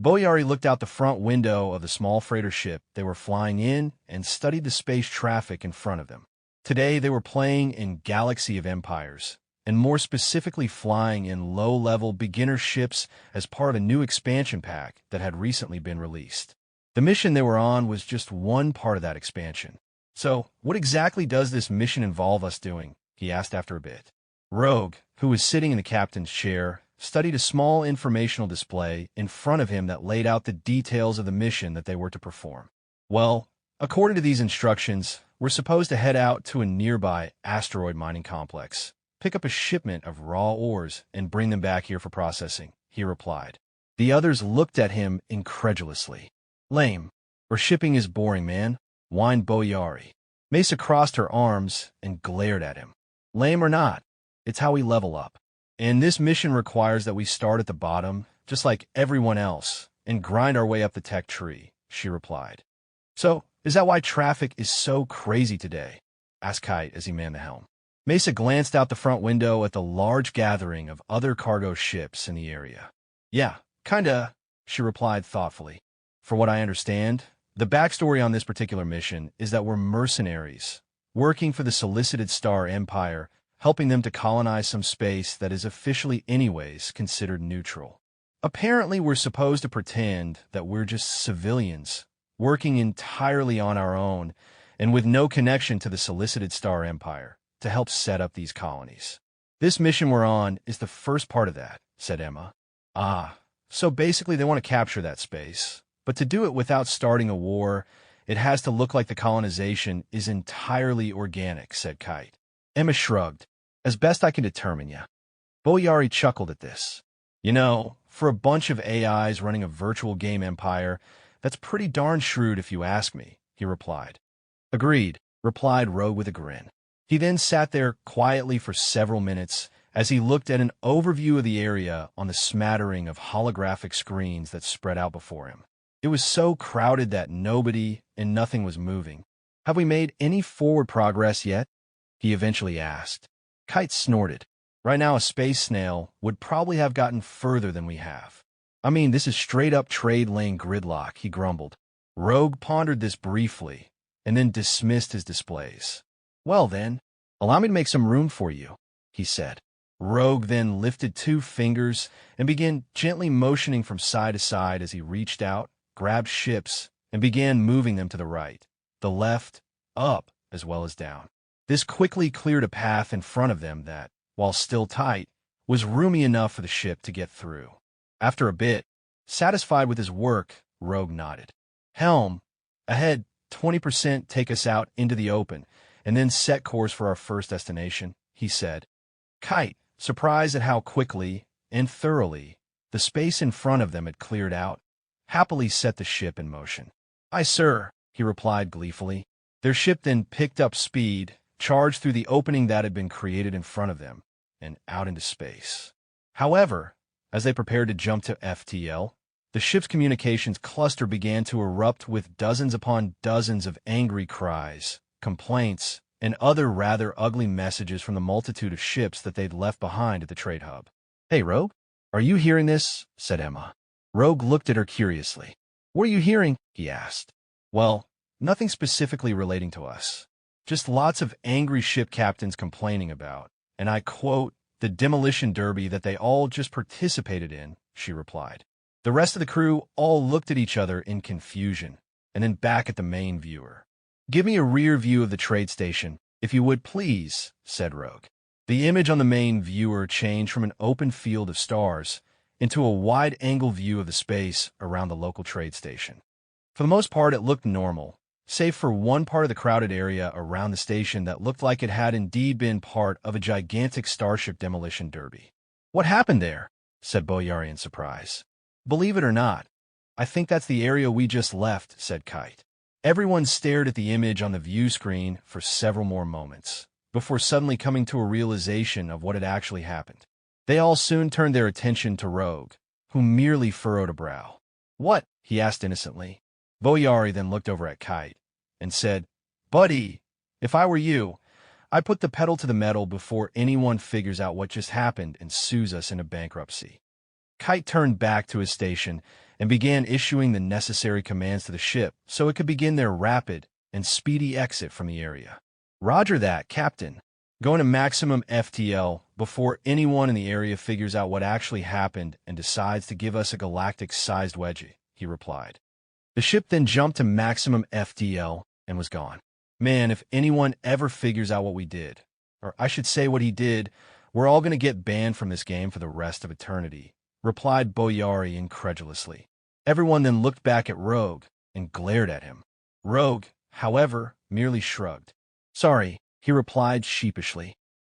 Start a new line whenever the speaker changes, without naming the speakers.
Boyari looked out the front window of the small freighter ship they were flying in and studied the space traffic in front of them. Today they were playing in Galaxy of Empires, and more specifically flying in low-level beginner ships as part of a new expansion pack that had recently been released. The mission they were on was just one part of that expansion. "So, what exactly does this mission involve us doing?" he asked after a bit. Rogue, who was sitting in the captain's chair, studied a small informational display in front of him that laid out the details of the mission that they were to perform. "Well, according to these instructions, we're supposed to head out to a nearby asteroid mining complex, pick up a shipment of raw ores, and bring them back here for processing," he replied. The others looked at him incredulously. "Lame. Or shipping is boring, man," whined Boyari. Mesa crossed her arms and glared at him. "Lame or not, it's how we level up. And this mission requires that we start at the bottom, just like everyone else, and grind our way up the tech tree," she replied. "So, is that why traffic is so crazy today?" asked Kite as he manned the helm. Mesa glanced out the front window at the large gathering of other cargo ships in the area. "Yeah, kinda," she replied thoughtfully. "For what I understand, the backstory on this particular mission is that we're mercenaries, working for the Solicited Star Empire, helping them to colonize some space that is officially anyways considered neutral. Apparently, we're supposed to pretend that we're just civilians, working entirely on our own and with no connection to the Solicited Star Empire, to help set up these colonies. This mission we're on is the first part of that," said Emma. "Ah, so basically they want to capture that space, but to do it without starting a war, it has to look like the colonization is entirely organic," said Kite. Emma shrugged. "As best I can determine, yeah." Boyari chuckled at this. "You know, for a bunch of AIs running a virtual game empire, that's pretty darn shrewd if you ask me," he replied. "Agreed," replied Rogue with a grin. He then sat there quietly for several minutes as he looked at an overview of the area on the smattering of holographic screens that spread out before him. It was so crowded that nobody and nothing was moving. "Have we made any forward progress yet?" he eventually asked. Kite snorted. "Right now, a space snail would probably have gotten further than we have. I mean, this is straight-up trade lane gridlock," he grumbled. Rogue pondered this briefly and then dismissed his displays. "Well then, allow me to make some room for you," he said. Rogue then lifted 2 fingers and began gently motioning from side to side as he reached out, grabbed ships, and began moving them to the right, the left, up, as well as down. This quickly cleared a path in front of them that, while still tight, was roomy enough for the ship to get through. After a bit, satisfied with his work, Rogue nodded. "Helm, ahead 20% take us out into the open, and then set course for our first destination," he said. Kite, surprised at how quickly and thoroughly the space in front of them had cleared out, happily set the ship in motion. "Aye, sir," he replied gleefully. Their ship then picked up speed, charged through the opening that had been created in front of them, and out into space. However, as they prepared to jump to FTL, the ship's communications cluster began to erupt with dozens upon dozens of angry cries, complaints, and other rather ugly messages from the multitude of ships that they'd left behind at the trade hub. "Hey, Rogue, are you hearing this?" said Emma. Rogue looked at her curiously. "What are you hearing?" he asked. "Well, nothing specifically relating to us. Just lots of angry ship captains complaining about, and I quote, the demolition derby that they all just participated in," she replied. The rest of the crew all looked at each other in confusion, and then back at the main viewer. "Give me a rear view of the trade station, if you would please," said Rogue. The image on the main viewer changed from an open field of stars into a wide-angle view of the space around the local trade station. For the most part, it looked normal, save for one part of the crowded area around the station that looked like it had indeed been part of a gigantic starship demolition derby. "What happened there?" said Boyari in surprise. "Believe it or not, I think that's the area we just left," said Kite. Everyone stared at the image on the view screen for several more moments, before suddenly coming to a realization of what had actually happened. They all soon turned their attention to Rogue, who merely furrowed a brow. "What?" he asked innocently. Boyari then looked over at Kite and said, "Buddy, if I were you, I'd put the pedal to the metal before anyone figures out what just happened and sues us into bankruptcy." Kite turned back to his station and began issuing the necessary commands to the ship so it could begin their rapid and speedy exit from the area. Roger that, Captain. Going to maximum FTL before anyone in the area figures out what actually happened and decides to give us a galactic-sized wedgie, he replied. The ship then jumped to maximum FTL and was gone. Man, if anyone ever figures out what we did, or I should say what he did, we're all going to get banned from this game for the rest of eternity, replied Boyari incredulously. Everyone then looked back at Rogue and glared at him. Rogue, however, merely shrugged. Sorry, he replied sheepishly.